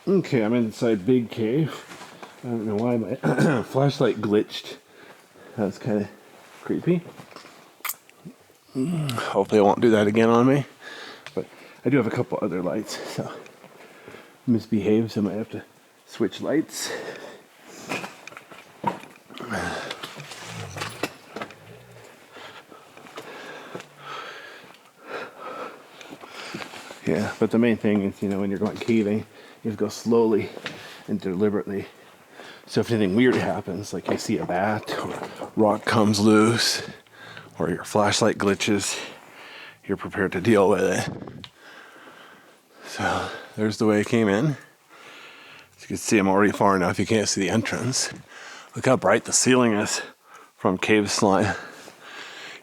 Okay, I'm inside Big Cave. I don't know why my flashlight glitched. That's kind of creepy. Hopefully it won't do that again on me. But I do have a couple other lights, so misbehaved, so I might have to switch lights. Yeah, but the main thing is, when you're going caving, you have to go slowly and deliberately. So if anything weird happens, like you see a bat or rock comes loose or your flashlight glitches, you're prepared to deal with it. So there's the way I came in. As you can see, I'm already far enough you can't see the entrance. Look how bright the ceiling is from cave slime.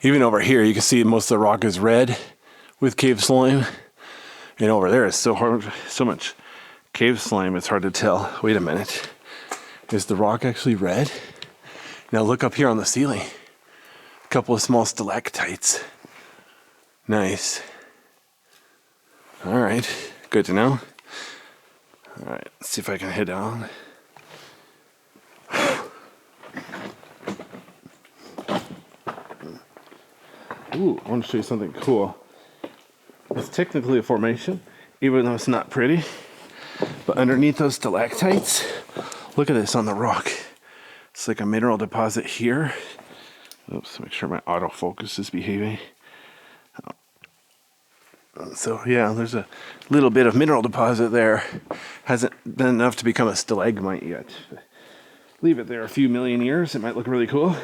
Even over here, you can see most of the rock is red with cave slime. And over there, it's so much cave slime, it's hard to tell. Wait a minute. Is the rock actually red? Now look up here on the ceiling. A couple of small stalactites. Nice. All right, good to know. All right, let's see if I can head down. Ooh, I want to show you something cool. It's technically a formation, even though it's not pretty. But underneath those stalactites, look at this on the rock. It's like a mineral deposit here. Oops, make sure my autofocus is behaving. So yeah, there's a little bit of mineral deposit there. Hasn't been enough to become a stalagmite yet. Leave it there a few million years, it might look really cool.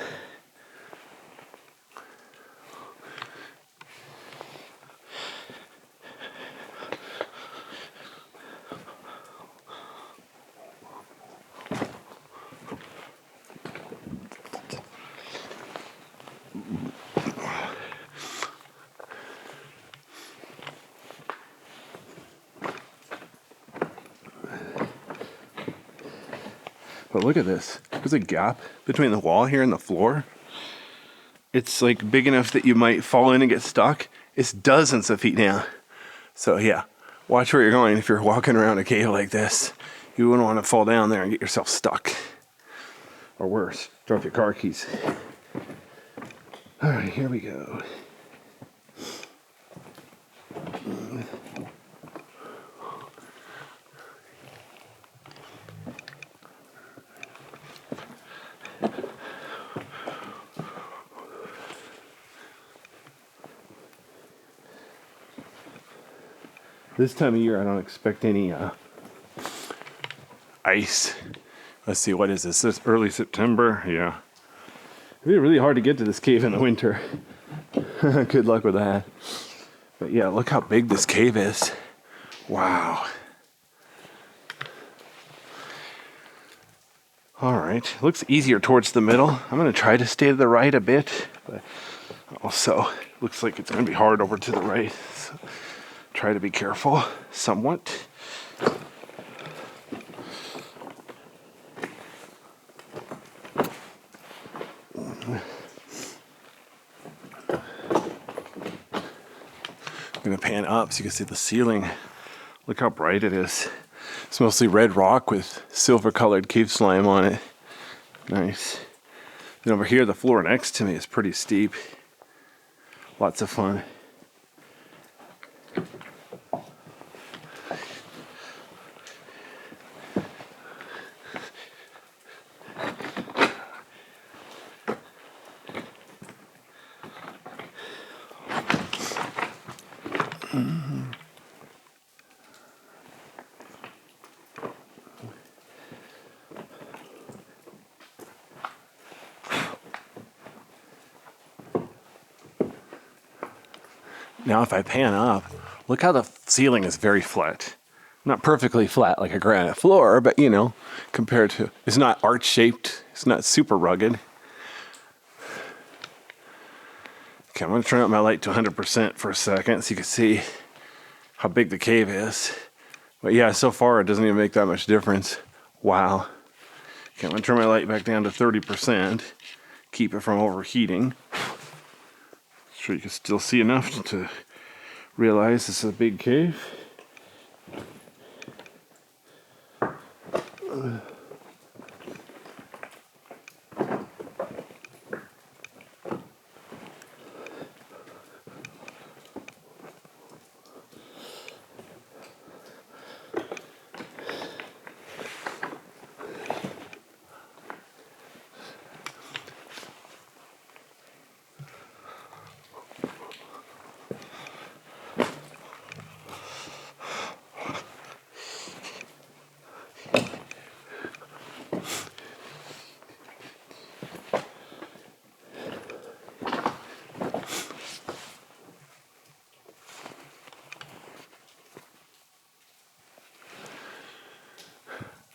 But look at this. There's a gap between the wall here and the floor. It's like big enough that you might fall in and get stuck. It's dozens of feet down. So yeah, watch where you're going. If you're walking around a cave like this, you wouldn't want to fall down there and get yourself stuck. Or worse, drop your car keys. All right, here we go. This time of year, I don't expect any ice. Let's see, what is this? This is early September? Yeah. It'd be really hard to get to this cave in the winter. Good luck with that. But yeah, look how big this cave is. Wow. All right, looks easier towards the middle. I'm gonna try to stay to the right a bit, but also looks like it's gonna be hard over to the right. So try to be careful somewhat. I'm gonna pan up so you can see the ceiling. Look how bright it is. It's mostly red rock with silver colored cave slime on it. Nice. And over here, the floor next to me is pretty steep. Lots of fun. Now if I pan up, look how the ceiling is very flat. Not perfectly flat like a granite floor, but compared to, it's not arch shaped, it's not super rugged. Okay, I'm gonna turn up my light to 100% for a second so you can see how big the cave is. But yeah, so far it doesn't even make that much difference. Wow. Okay, I'm gonna turn my light back down to 30%, keep it from overheating. So you can still see enough to realize this is a big cave.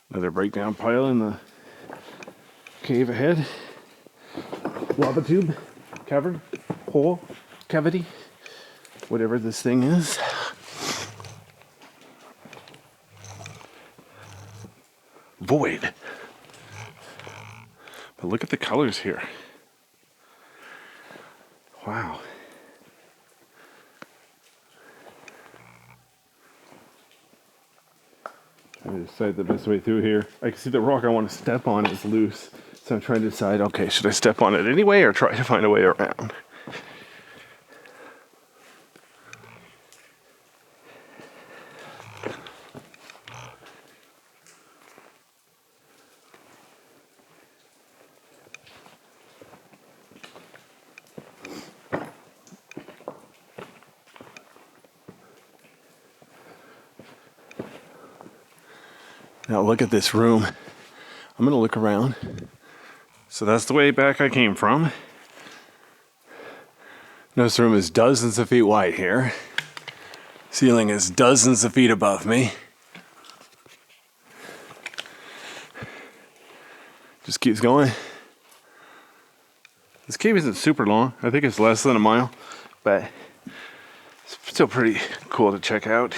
Another breakdown pile in the cave ahead. Lava tube, cavern, hole, cavity, whatever this thing is. Void. But look at the colors here. Wow. I decide the best way through here. I can see the rock I want to step on is loose. So I'm trying to decide, okay, should I step on it anyway or try to find a way around? Now look at this room. I'm gonna look around. So that's the way back I came from. This room is dozens of feet wide here. Ceiling is dozens of feet above me. Just keeps going. This cave isn't super long. I think it's less than a mile, but it's still pretty cool to check out.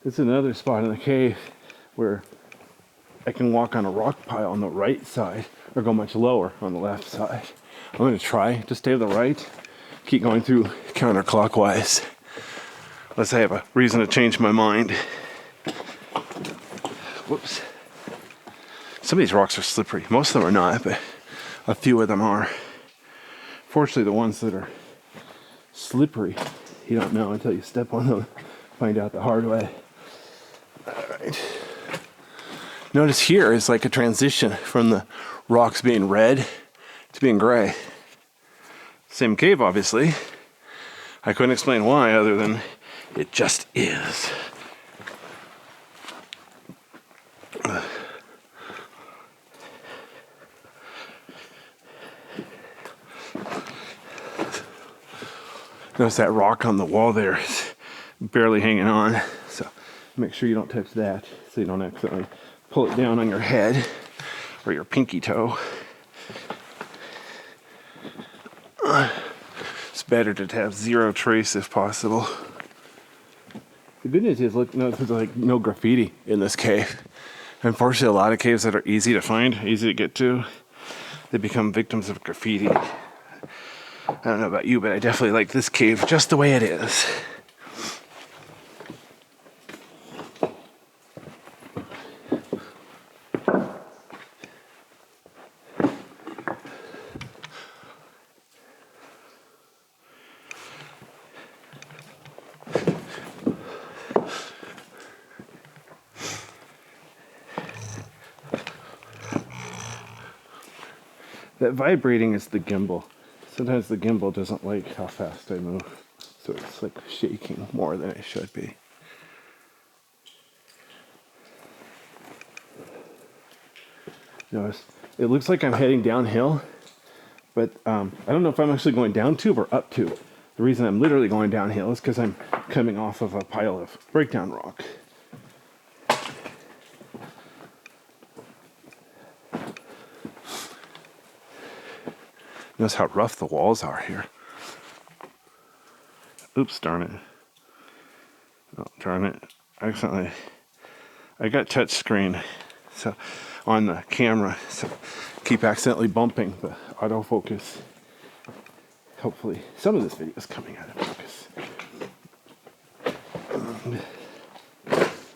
It's another spot in the cave where I can walk on a rock pile on the right side or go much lower on the left side. I'm going to try to stay to the right, keep going through counterclockwise, unless I have a reason to change my mind. Whoops. Some of these rocks are slippery. Most of them are not, but a few of them are. Fortunately, the ones that are slippery, you don't know until you step on them, find out the hard way. Alright. Notice here is like a transition from the rocks being red to being gray. Same cave, obviously. I couldn't explain why other than it just is. Notice that rock on the wall there is barely hanging on. So make sure you don't touch that so you don't accidentally pull it down on your head or your pinky toe. It's better to have zero trace if possible. The good news is, look, no, there's like no graffiti in this cave. Unfortunately, a lot of caves that are easy to find, easy to get to, they become victims of graffiti. I don't know about you, but I definitely like this cave just the way it is. That vibrating is the gimbal. Sometimes the gimbal doesn't like how fast I move, so it's like shaking more than it should be. Notice, it looks like I'm heading downhill, but I don't know if I'm actually going down tube or up tube. The reason I'm literally going downhill is because I'm coming off of a pile of breakdown rock. Notice how rough the walls are here. Oops, darn it. Oh, darn it. Accidentally. I got touch screen so on the camera, so keep accidentally bumping the autofocus. Hopefully some of this video is coming out of focus.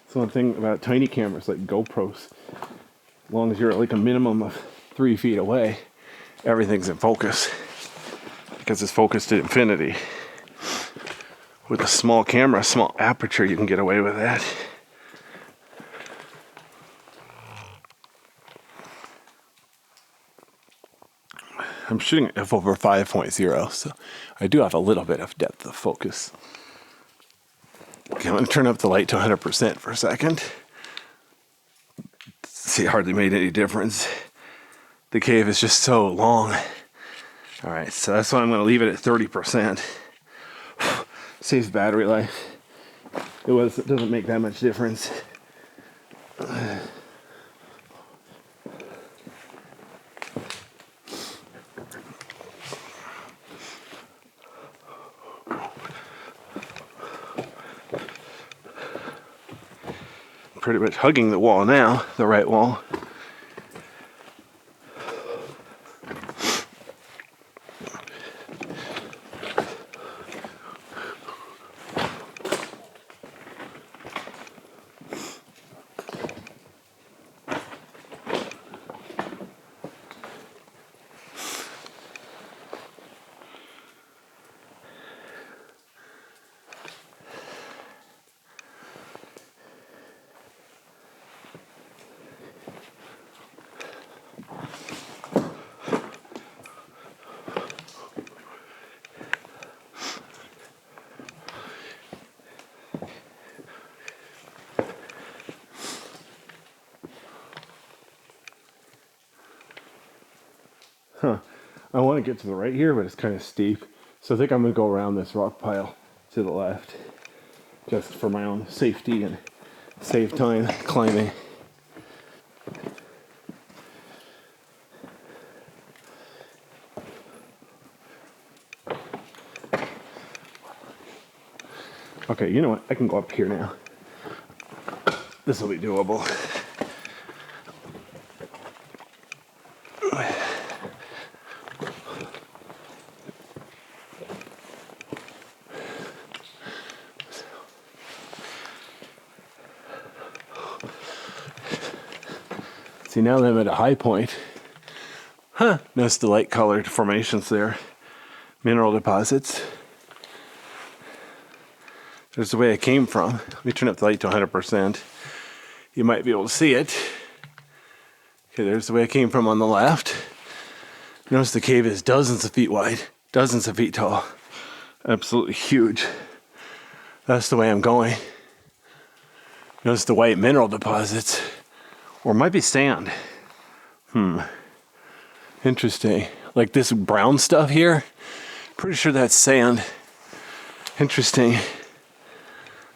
So one thing about tiny cameras like GoPros, as long as you're at like a minimum of 3 feet away, everything's in focus because it's focused to infinity. With a small camera, small aperture, you can get away with that. I'm shooting at f over 5.0, so I do have a little bit of depth of focus. Okay, I'm going to turn up the light to 100% for a second. See, it hardly made any difference. The cave is just so long. All right, so that's why I'm going to leave it at 30%. Saves battery life. It doesn't make that much difference. Pretty much hugging the wall now, the right wall. I want to get to the right here, but it's kind of steep. So I think I'm going to go around this rock pile to the left, just for my own safety and save time climbing. Okay, you know what? I can go up here now. This will be doable. See, now that I'm at a high point, notice the light colored formations there. Mineral deposits. There's the way I came from. Let me turn up the light to 100%. You might be able to see it. Okay, there's the way I came from on the left. Notice the cave is dozens of feet wide, dozens of feet tall. Absolutely huge. That's the way I'm going. Notice the white mineral deposits. Or it might be sand. Interesting. Like this brown stuff here. Pretty sure that's sand. Interesting.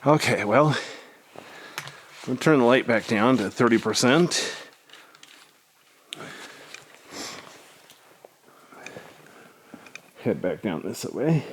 Okay, well, I'm going to turn the light back down to 30%. Head back down this way.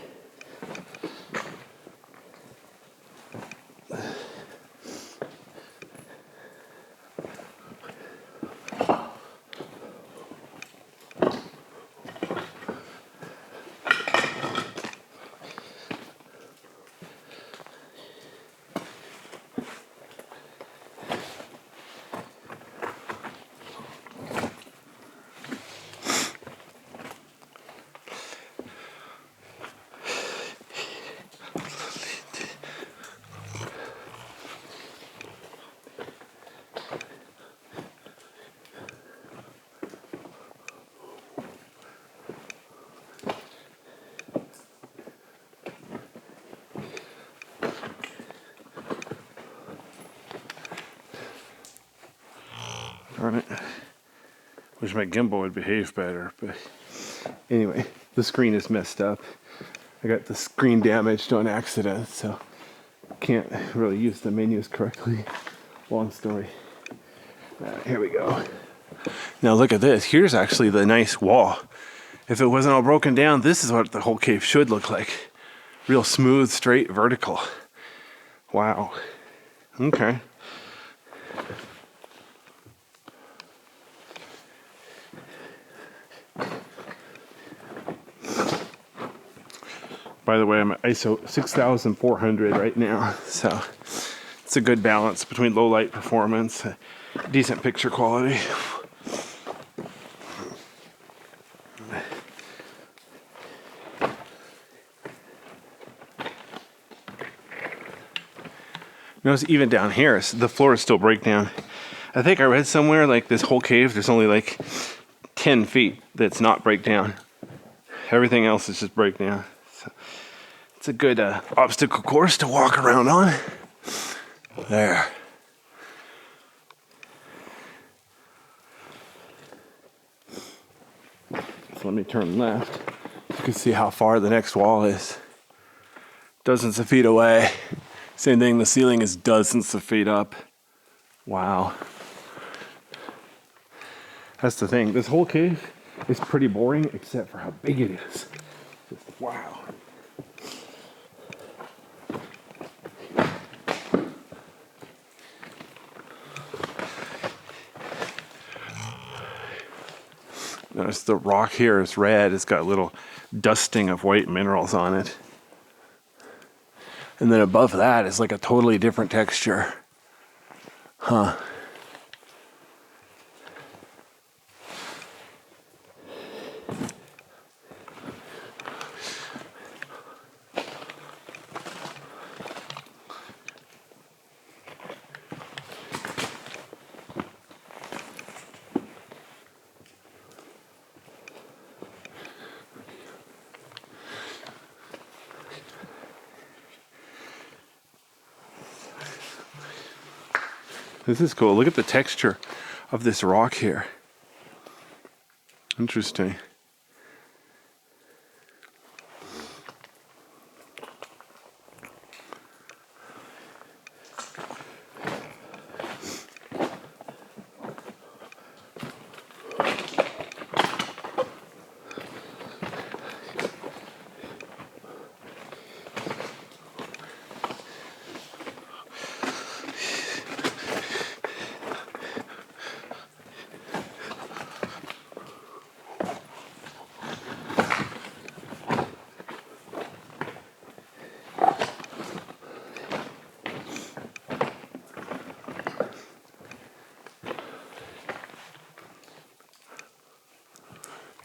Darn it. Wish my gimbal would behave better, but anyway, the screen is messed up. I got the screen damaged on accident, so can't really use the menus correctly. Long story. Here we go. Now look at this. Here's actually the nice wall. If it wasn't all broken down, this is what the whole cave should look like. Real smooth, straight, vertical. Wow. Okay. By the way, I'm at ISO 6400 right now, so it's a good balance between low light performance, decent picture quality. Notice even down here, the floor is still breakdown. I think I read somewhere like this whole cave, there's only like 10 feet that's not breakdown. Everything else is just breakdown. So it's a good obstacle course to walk around on. There. So let me turn left. You can see how far the next wall is. Dozens of feet away. Same thing, the ceiling is dozens of feet up. Wow. That's the thing. This whole cave is pretty boring except for how big it is. Just wow. Notice the rock here is red. It's got a little dusting of white minerals on it. And then above that is like a totally different texture. Huh. This is cool. Look at the texture of this rock here. Interesting.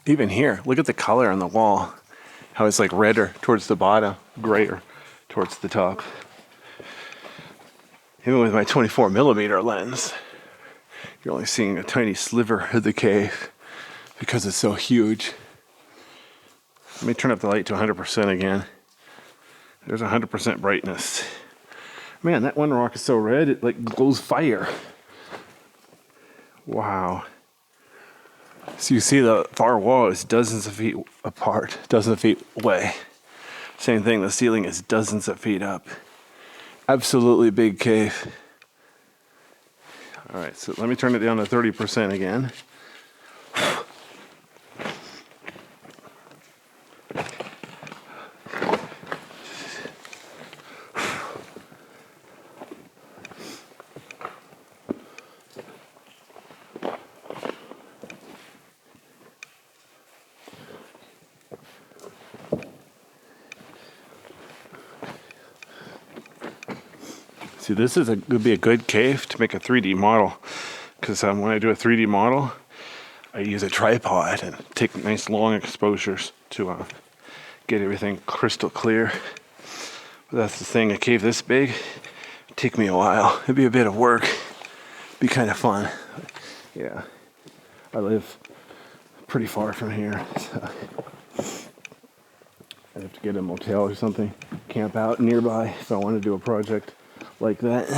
Even here, look at the color on the wall. How it's like redder towards the bottom, grayer towards the top. Even with my 24mm lens, you're only seeing a tiny sliver of the cave because it's so huge. Let me turn up the light to 100% again. There's 100% brightness. Man, that one rock is so red, it like glows fire. Wow. So you see the far wall is dozens of feet apart, dozens of feet away. Same thing, the ceiling is dozens of feet up. Absolutely big cave. All right, so let me turn it down to 30% again. See, this is would be a good cave to make a 3D model, because when I do a 3D model, I use a tripod and take nice long exposures to get everything crystal clear. But that's the thing, a cave this big would take me a while. It'd be a bit of work. Be kind of fun. Yeah, I live pretty far from here, so I'd have to get a motel or something, camp out nearby if I want to do a project like that.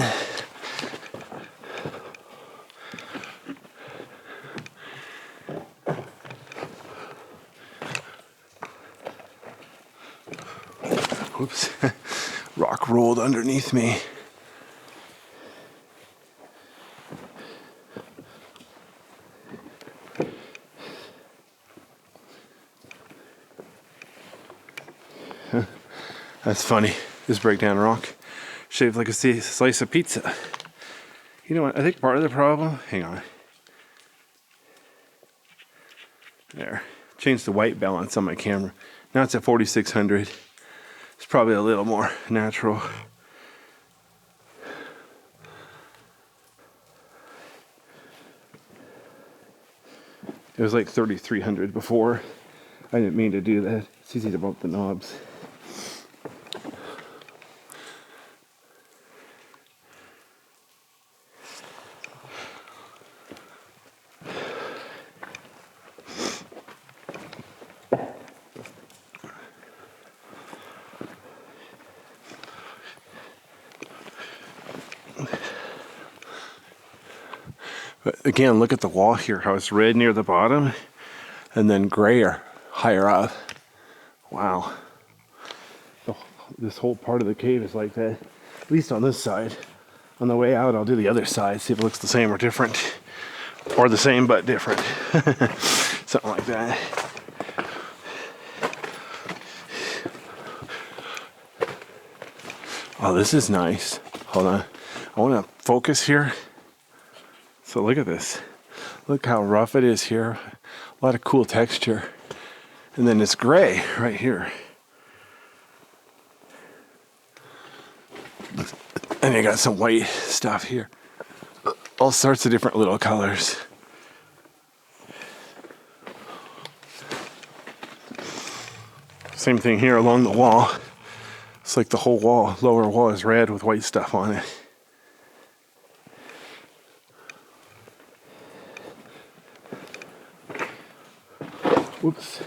Whoops. Rock rolled underneath me. That's funny. This breakdown rock shaped like a slice of pizza. You know what? I think part of the problem. Hang on. There. Changed the white balance on my camera. Now it's at 4600. It's probably a little more natural. It was like 3300 before. I didn't mean to do that. It's easy to bump the knobs. But again, look at the wall here, how it's red near the bottom and then grayer higher up. Wow. This whole part of the cave is like that, at least on this side. On the way out, I'll do the other side, see if it looks the same or different. Or the same but different. Something like that. Oh, this is nice. Hold on. I want to focus here. So look at this. Look how rough it is here. A lot of cool texture. And then it's gray right here. And you got some white stuff here. All sorts of different little colors. Same thing here along the wall. It's like the whole wall, lower wall is red with white stuff on it. Whoops.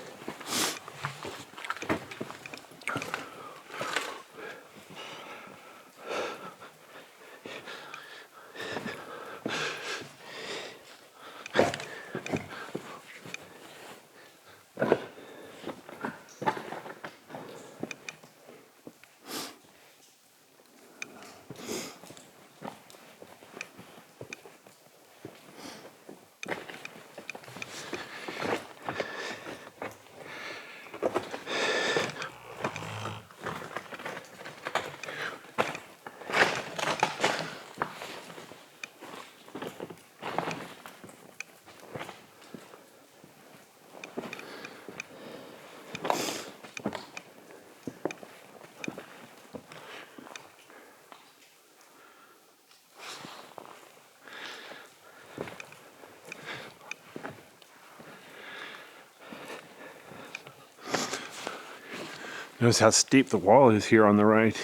Notice how steep the wall is here on the right.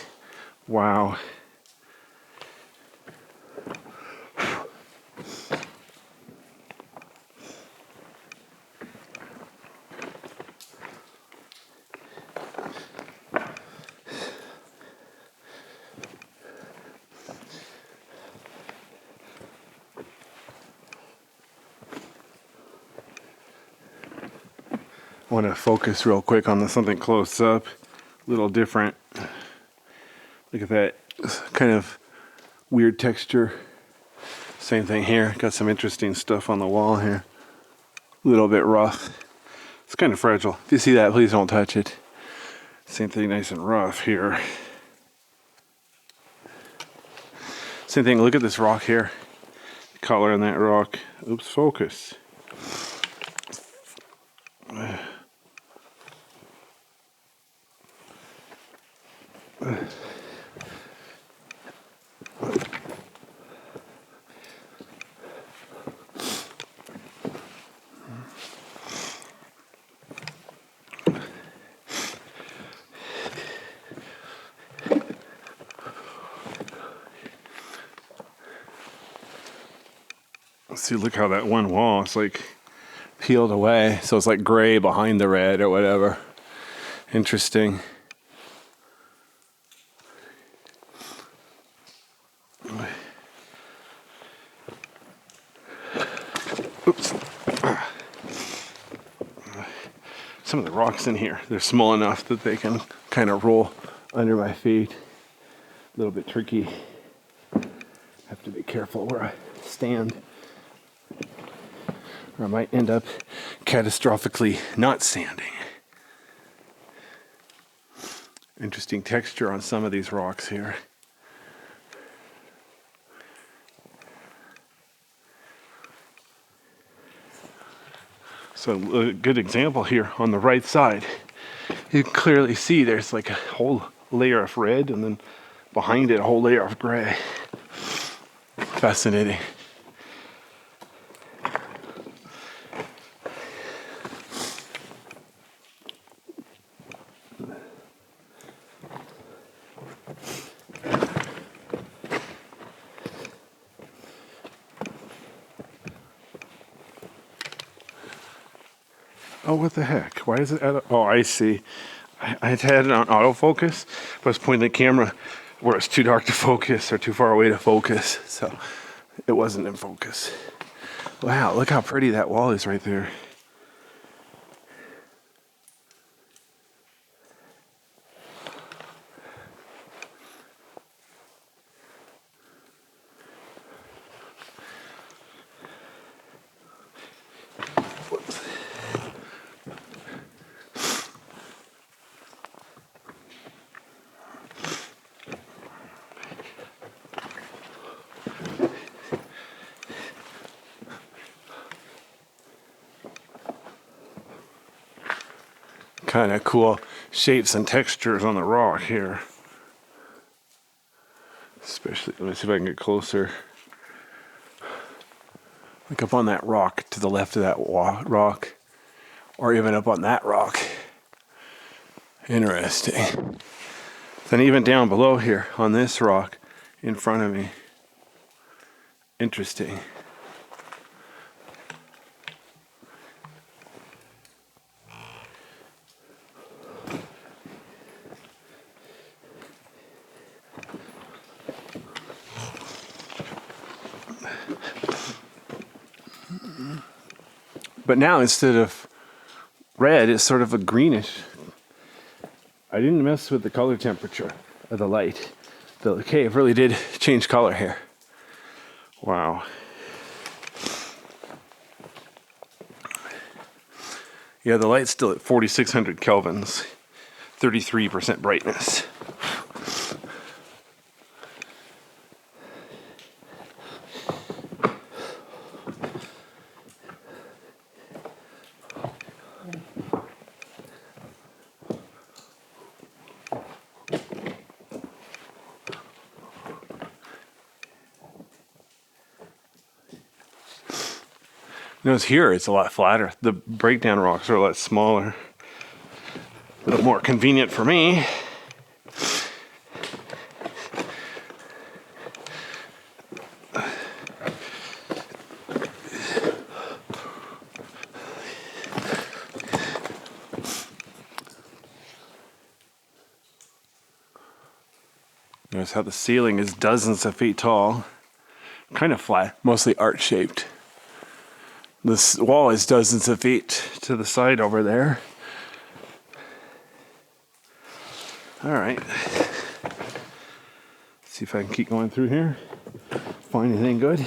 Wow. I want to focus real quick on something close up. A little different. Look at that kind of weird texture. Same thing here. Got some interesting stuff on the wall here. A little bit rough. It's kind of fragile. If you see that, please don't touch it. Same thing, nice and rough here. Same thing, look at this rock here. The color in that rock. Oops, focus. See, look how that one wall is like peeled away. So it's like gray behind the red or whatever. Interesting. Oops. Some of the rocks in here, they're small enough that they can kind of roll under my feet. A little bit tricky. Have to be careful where I stand, or I might end up catastrophically not standing. Interesting texture on some of these rocks here. So a good example here on the right side. You can clearly see there's like a whole layer of red and then behind it a whole layer of gray. Fascinating. Oh, what the heck? Why is it oh, I see. I had it on autofocus, but I was pointing the camera where it's too dark to focus or too far away to focus, so it wasn't in focus. Wow, look how pretty that wall is right there. Kind of cool shapes and textures on the rock here. Especially, let me see if I can get closer. Like up on that rock to the left of that rock, or even up on that rock. Interesting. Then even down below here on this rock in front of me. Interesting. But now instead of red, it's sort of a greenish. I didn't mess with the color temperature of the light. The cave really did change color here. Wow. Yeah, the light's still at 4,600 kelvins, 33% brightness. Notice here it's a lot flatter. The breakdown rocks are a lot smaller. A little more convenient for me. Notice how the ceiling is dozens of feet tall. Kind of flat, mostly arch-shaped. This wall is dozens of feet to the side over there. All right. Let's see if I can keep going through here. Find anything good.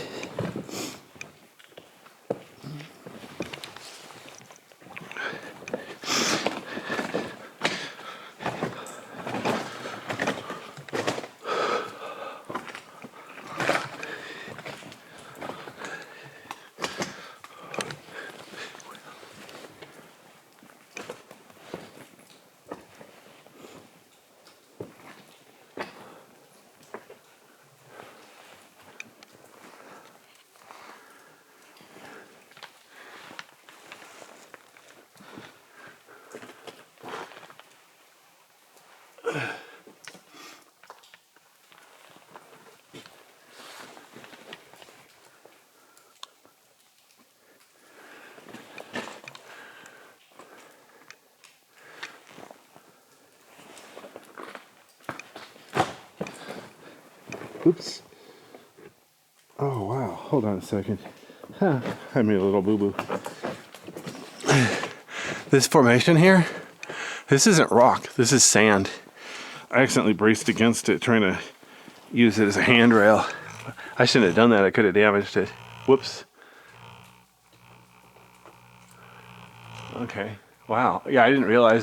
Oops. Oh, wow. Hold on a second. Huh. I made a little boo-boo. This formation here, this isn't rock. This is sand. I accidentally braced against it trying to use it as a handrail. I shouldn't have done that. I could have damaged it. Whoops. Okay. Wow. Yeah, I didn't realize